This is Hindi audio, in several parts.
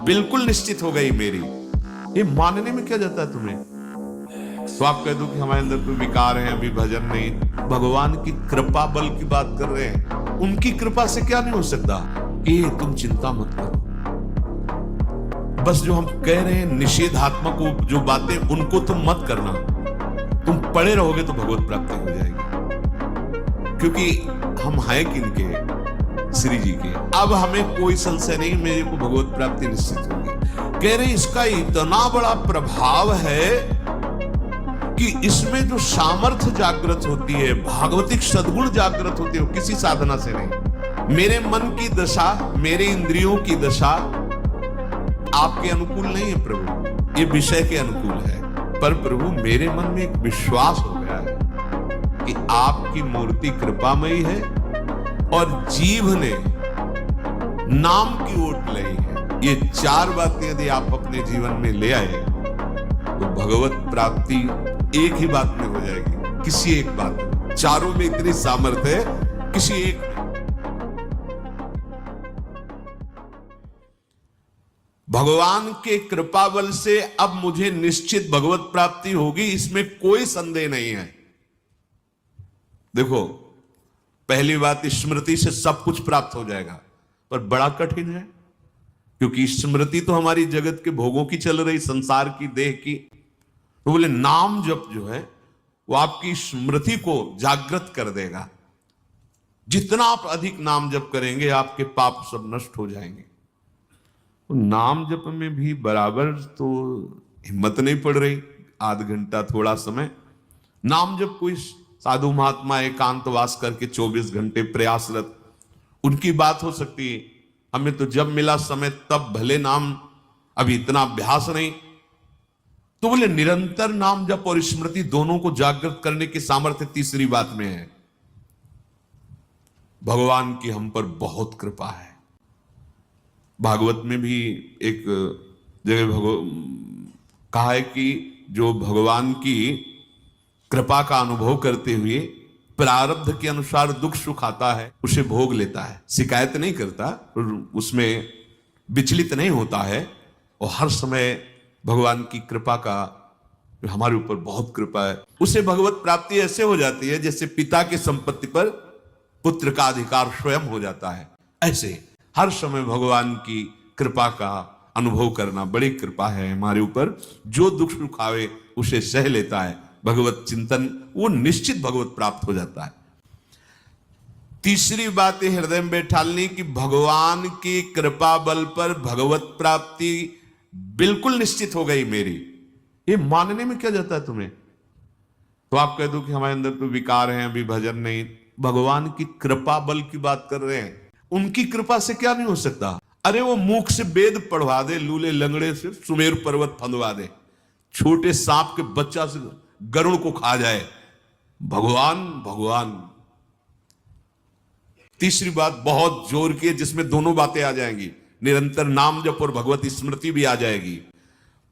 बिल्कुल निश्चित हो गई मेरी। ये मानने में क्या जाता है तुम्हें? तो आप कह दो कि हमारे अंदर कोई विकार है, अभी भजन नहीं। भगवान की कृपा बल की बात कर रहे हैं। उनकी कृपा से क्या नहीं हो सकता? ये तुम चिंता मत करो। बस जो हम कह रहे हैं निषेधात्मक जो बातें, उनको तुम मत करना। तुम पड़े रहोगे तो भगवत प्राप्ति हो जाएगी। क्योंकि हम हैं किनके? श्री जी के। अब हमें कोई संशय नहीं, मेरे को भगवत प्राप्ति निश्चित होगी। कह रहे इसका इतना बड़ा प्रभाव है कि इसमें जो सामर्थ्य जागृत होती है, भागवतिक सद्गुण जागृत होती है, वो किसी साधना से नहीं। मेरे मन की दशा, मेरे इंद्रियों की दशा आपके अनुकूल नहीं है प्रभु, ये विषय के अनुकूल है। पर प्रभु मेरे मन में एक विश्वास हो गया है कि आपकी मूर्ति कृपामयी है और जीभ ने नाम की ओट ली है। ये चार बातें यदि आप अपने जीवन में ले आए तो भगवत प्राप्ति एक ही बात में हो जाएगी, किसी एक बात में। चारों में इतनी सामर्थ्य है, किसी एक में। भगवान के कृपा बल से अब मुझे निश्चित भगवत प्राप्ति होगी, इसमें कोई संदेह नहीं है। देखो, पहली बात, स्मृति से सब कुछ प्राप्त हो जाएगा, पर बड़ा कठिन है। क्योंकि स्मृति तो हमारी जगत के भोगों की चल रही, संसार की, देह की। तो बोले नाम जप जो है वो आपकी स्मृति को जागृत कर देगा। जितना आप अधिक नाम जप करेंगे आपके पाप सब नष्ट हो जाएंगे। तो नाम जप में भी बराबर तो हिम्मत नहीं पड़ रही। आध घंटा थोड़ा समय नाम जप, कोई साधु महात्मा एकांतवास करके 24 घंटे प्रयासरत, उनकी बात हो सकती है। हमें तो जब मिला समय तब भले नाम, अभी इतना अभ्यास नहीं। तो बोले निरंतर नाम जप और स्मृति दोनों को जागृत करने की सामर्थ्य तीसरी बात में है। भगवान की हम पर बहुत कृपा है। भागवत में भी एक जगह कहा है कि जो भगवान की कृपा का अनुभव करते हुए प्रारब्ध के अनुसार दुख सुख आता है, उसे भोग लेता है, शिकायत नहीं करता, उसमें विचलित नहीं होता है। और हर समय भगवान की कृपा का, हमारे ऊपर बहुत कृपा है, उसे भगवत प्राप्ति ऐसे हो जाती है जैसे पिता की संपत्ति पर पुत्र का अधिकार स्वयं हो जाता है। ऐसे हर समय भगवान की कृपा का अनुभव करना बड़ी कृपा है हमारे ऊपर। जो दुख सुख आवे उसे सह लेता है, भगवत चिंतन, वो निश्चित भगवत प्राप्त हो जाता है। तीसरी बात हृदय में बैठालनी कि भगवान की कृपा बल पर भगवत प्राप्ति बिल्कुल निश्चित हो गई मेरी। ये मानने में क्या जाता है तुम्हें? तो आप कह दो कि हमारे अंदर कोई विकार है, अभी भजन नहीं। भगवान की कृपा बल की बात कर रहे हैं। उनकी कृपा से क्या नहीं हो सकता? अरे वो मूक से वेद पढ़वा दे, लूले लंगड़े से सुमेर पर्वत फंदवा दे, छोटे सांप के बच्चा से गरुड़ को खा जाए। भगवान भगवान। तीसरी बात बहुत जोर की है, जिसमें दोनों बातें आ जाएंगी, निरंतर नाम जप और भगवत स्मृति भी आ जाएगी।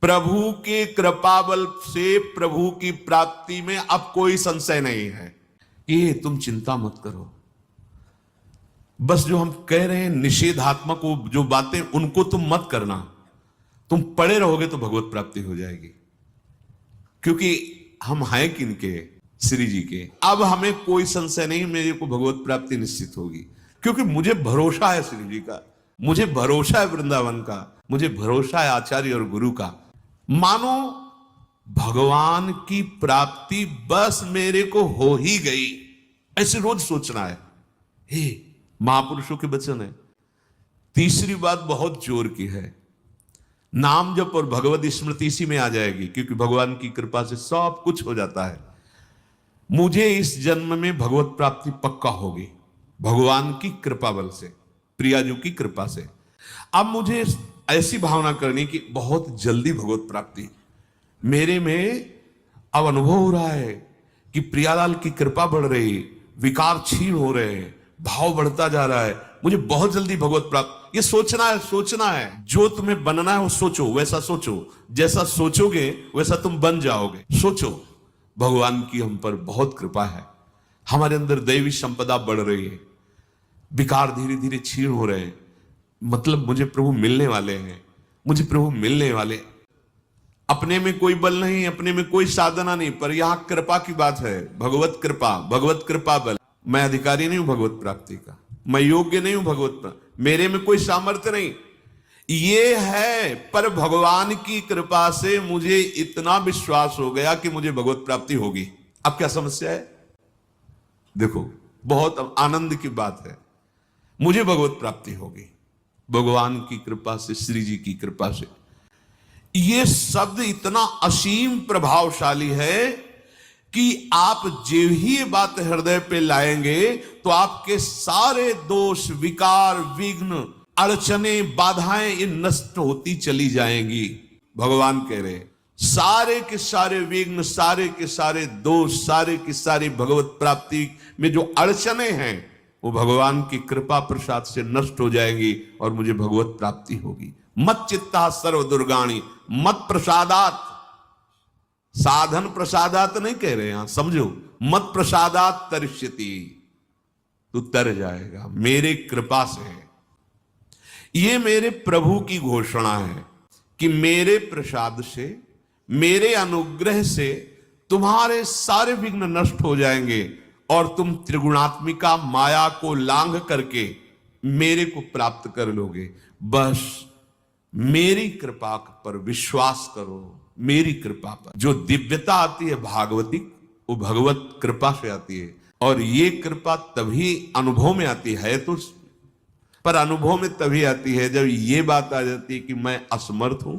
प्रभु के कृपा बल से प्रभु की प्राप्ति में अब कोई संशय नहीं है। ये तुम चिंता मत करो। बस जो हम कह रहे हैं निषेधात्मक जो बातें, उनको तुम मत करना। तुम पड़े रहोगे तो भगवत प्राप्ति हो जाएगी। क्योंकि हम हैं किनके? श्री जी के। अब हमें कोई संशय नहीं, मेरे को भगवत प्राप्ति निश्चित होगी। क्योंकि मुझे भरोसा है श्री जी का, मुझे भरोसा है वृंदावन का, मुझे भरोसा है आचार्य और गुरु का। मानो भगवान की प्राप्ति बस मेरे को हो ही गई, ऐसे रोज सोचना है। हे महापुरुषों के वचन है। तीसरी बात बहुत जोर की है, नाम जप और भगवत स्मृति इसी में आ जाएगी। क्योंकि भगवान की कृपा से सब कुछ हो जाता है। मुझे इस जन्म में भगवत प्राप्ति पक्का होगी, भगवान की कृपा बल से, प्रियाजू की कृपा से। अब मुझे ऐसी भावना करनी कि बहुत जल्दी भगवत प्राप्ति मेरे में अब अनुभव हो रहा है कि प्रियालाल की कृपा बढ़ रही, विकार क्षीण हो रहे हैं, भाव बढ़ता जा रहा है, मुझे बहुत जल्दी भगवत प्राप्त। ये सोचना है, सोचना है। जो तुम्हें बनना है वो सोचो, वैसा सोचो। जैसा सोचोगे वैसा तुम बन जाओगे। सोचो, भगवान की हम पर बहुत कृपा है, हमारे अंदर दैवी संपदा बढ़ रही है, विकार धीरे धीरे क्षीण हो रहे हैं। मतलब मुझे प्रभु मिलने वाले हैं, मुझे प्रभु मिलने वाले। अपने में कोई बल नहीं, अपने में कोई साधना नहीं, पर यहां कृपा की बात है। भगवत कृपा बल। मैं अधिकारी नहीं हूं भगवत प्राप्ति का, मैं योग्य नहीं हूं भगवत, मेरे में कोई सामर्थ्य नहीं, ये है। पर भगवान की कृपा से मुझे इतना विश्वास हो गया कि मुझे भगवत प्राप्ति होगी। अब क्या समस्या है? देखो, बहुत आनंद की बात है, मुझे भगवत प्राप्ति होगी भगवान की कृपा से, श्री जी की कृपा से। ये शब्द इतना असीम प्रभावशाली है कि आप जो ही ये बात हृदय पे लाएंगे तो आपके सारे दोष, विकार, विघ्न, अड़चने, बाधाएं ये नष्ट होती चली जाएंगी। भगवान कह रहे सारे के सारे विघ्न, सारे के सारे दोष, सारे की सारी भगवत प्राप्ति में जो अड़चने हैं वो भगवान की कृपा प्रसाद से नष्ट हो जाएंगी और मुझे भगवत प्राप्ति होगी। मत चित्ता सर्व दुर्गाणी मत प्रसादात। साधन प्रसादात नहीं कह रहे यहां, समझो, मत प्रसादात तरिष्यति, तू तर जाएगा मेरे कृपा से। ये मेरे प्रभु की घोषणा है कि मेरे प्रसाद से, मेरे अनुग्रह से तुम्हारे सारे विघ्न नष्ट हो जाएंगे और तुम त्रिगुणात्मिका माया को लांघ करके मेरे को प्राप्त कर लोगे। बस मेरी कृपा पर विश्वास करो, मेरी कृपा पर। जो दिव्यता आती है भागवती, वो भगवत कृपा से आती है। और ये कृपा तभी अनुभव में आती है, तो पर अनुभव में तभी आती है जब ये बात आ जाती है कि मैं असमर्थ हूं,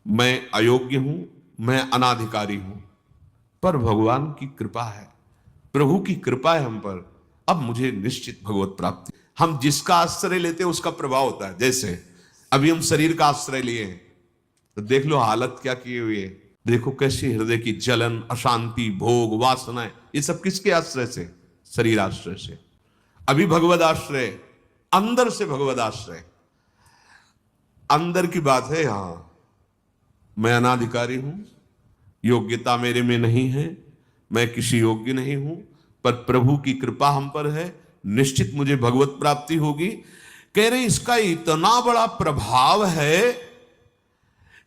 मैं अयोग्य हूं, मैं अनाधिकारी हूं। पर भगवान की कृपा है, प्रभु की कृपा है हम पर, अब मुझे निश्चित भगवत प्राप्ति। हम जिसका आश्रय लेते हैं उसका प्रभाव होता है। जैसे अभी हम शरीर का आश्रय लिए हैं तो देख लो हालत क्या किए हुए है। देखो कैसी हृदय की जलन, अशांति, भोग, वासनाएं, ये सब किसके आश्रय से? शरीर आश्रय से। अभी भगवद आश्रय, अंदर से भगवद आश्रय, अंदर की बात है। यहां मैं अनाधिकारी हूं, योग्यता मेरे में नहीं है, मैं किसी योग्य नहीं हूं, पर प्रभु की कृपा हम पर है, निश्चित मुझे भगवत प्राप्ति होगी। कह रहे इसका इतना बड़ा प्रभाव है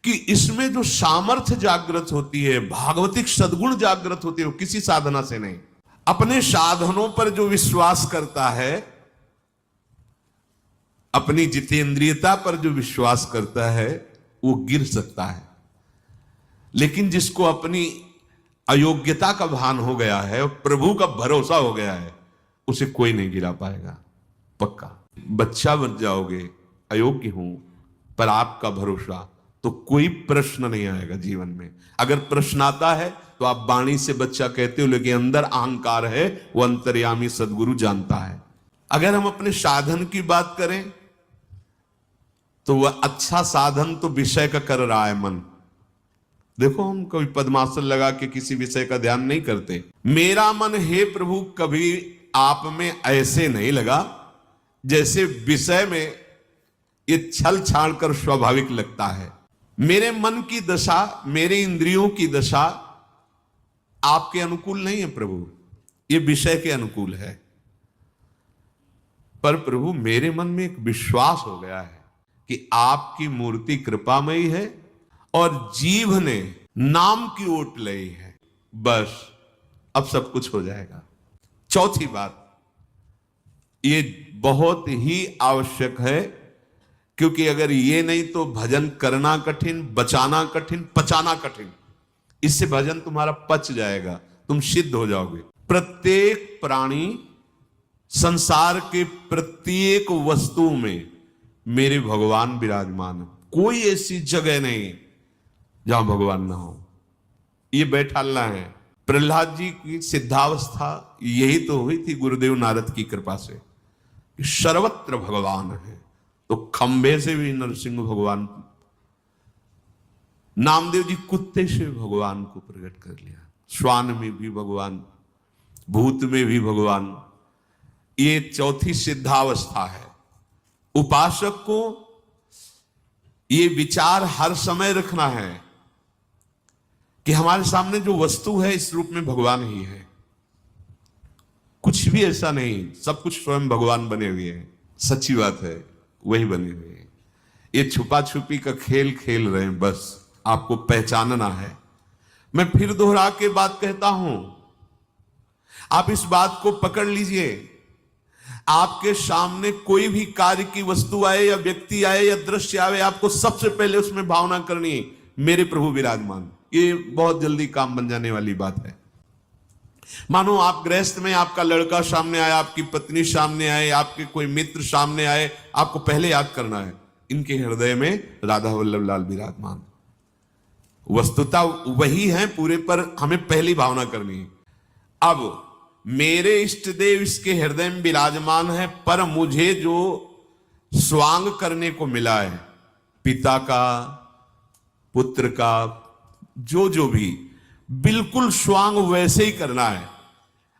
कि इसमें जो सामर्थ्य जागृत होती है, भागवतिक सद्गुण जागृत होती है, वो किसी साधना से नहीं। अपने साधनों पर जो विश्वास करता है, अपनी जितेंद्रियता पर जो विश्वास करता है, वो गिर सकता है। लेकिन जिसको अपनी अयोग्यता का भान हो गया है और प्रभु का भरोसा हो गया है, उसे कोई नहीं गिरा पाएगा, पक्का। बच्चा बन जाओगे, अयोग्य हूं, पर आपका भरोसा, तो कोई प्रश्न नहीं आएगा जीवन में। अगर प्रश्न आता है तो आप वाणी से बच्चा कहते हो, लेकिन अंदर अहंकार है, वो अंतर्यामी सदगुरु जानता है। अगर हम अपने साधन की बात करें तो वह अच्छा साधन तो विषय का कर रहा है मन। देखो, हम कभी पद्मासन लगा के किसी विषय का ध्यान नहीं करते। मेरा मन हे प्रभु कभी आप में ऐसे नहीं लगा जैसे विषय में ये छल छाड़ कर स्वाभाविक लगता है। मेरे मन की दशा, मेरे इंद्रियों की दशा आपके अनुकूल नहीं है प्रभु, ये विषय के अनुकूल है। पर प्रभु मेरे मन में एक विश्वास हो गया है कि आपकी मूर्ति कृपामयी है और जीव ने नाम की ओट ली है, बस अब सब कुछ हो जाएगा। चौथी बात, ये बहुत ही आवश्यक है, क्योंकि अगर ये नहीं तो भजन करना कठिन, बचाना कठिन, पचाना कठिन। इससे भजन तुम्हारा पच जाएगा, तुम सिद्ध हो जाओगे। प्रत्येक प्राणी, संसार के प्रत्येक वस्तु में मेरे भगवान विराजमान है। कोई ऐसी जगह नहीं जहां भगवान ना हो। ये बैठालना है। प्रहलाद जी की सिद्धावस्था यही तो हुई थी गुरुदेव नारद की कृपा से, सर्वत्र भगवान है। तो खंबे से भी नरसिंह भगवान, नामदेव जी कुत्ते से भगवान को प्रकट कर लिया, श्वान में भी भगवान, भूत में भी भगवान। ये चौथी सिद्धावस्था है। उपासक को ये विचार हर समय रखना है कि हमारे सामने जो वस्तु है इस रूप में भगवान ही है, कुछ भी ऐसा नहीं, सब कुछ स्वयं भगवान बने हुए हैं। सच्ची बात है, वही बने हुए हैं। ये छुपा छुपी का खेल खेल रहे हैं, बस आपको पहचानना है। मैं फिर दोहरा के बात कहता हूं, आप इस बात को पकड़ लीजिए। आपके सामने कोई भी कार्य की वस्तु आए या व्यक्ति आए या दृश्य आए, आपको सबसे पहले उसमें भावना करनी है मेरे प्रभु विराजमान। ये बहुत जल्दी काम बन जाने वाली बात है। मानो आप गृहस्थ में आपका लड़का सामने आया, आपकी पत्नी सामने आए, आपके कोई मित्र सामने आए, आपको पहले याद करना है इनके हृदय में राधा वल्लभ लाल विराजमान। वस्तुतः वही है पूरे, पर हमें पहली भावना करनी है। अब मेरे इष्ट देव इसके हृदय में विराजमान है, पर मुझे जो स्वांग करने को मिला है पिता का, पुत्र का, जो भी, बिल्कुल स्वांग वैसे ही करना है।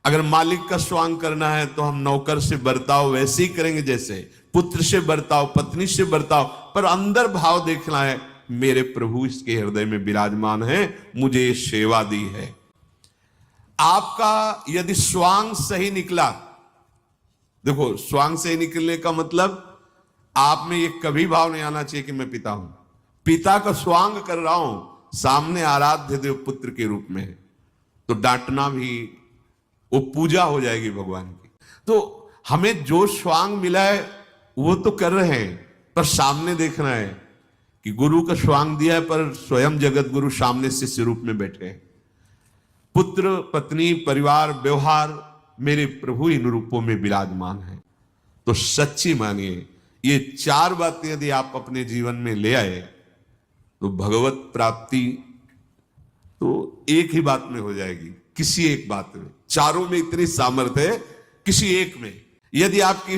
अगर मालिक का स्वांग करना है तो हम नौकर से बर्ताव वैसे ही करेंगे, जैसे पुत्र से बर्ताव, पत्नी से बर्ताव, पर अंदर भाव देखना है मेरे प्रभु इसके हृदय में विराजमान है, मुझे सेवा दी है। आपका यदि स्वांग सही निकला, देखो स्वांग सही निकलने का मतलब आप में ये कभी भाव नहीं आना चाहिए कि मैं पिता हूं, पिता का स्वांग कर रहा हूं, सामने आराध्य देव पुत्र के रूप में, तो डांटना भी वो पूजा हो जाएगी भगवान की। तो हमें जो स्वांग मिला है वो तो कर रहे हैं, पर सामने देखना है कि गुरु का स्वांग दिया है, पर स्वयं जगत गुरु सामने शिष्य रूप में बैठे हैं। पुत्र, पत्नी, परिवार, व्यवहार, मेरे प्रभु इन रूपों में विराजमान है। तो सच्ची मानिए, ये चार बातें यदि आप अपने जीवन में ले आए तो भगवत प्राप्ति तो एक ही बात में हो जाएगी, किसी एक बात में। चारों में इतनी सामर्थ्य है, किसी एक में यदि आपकी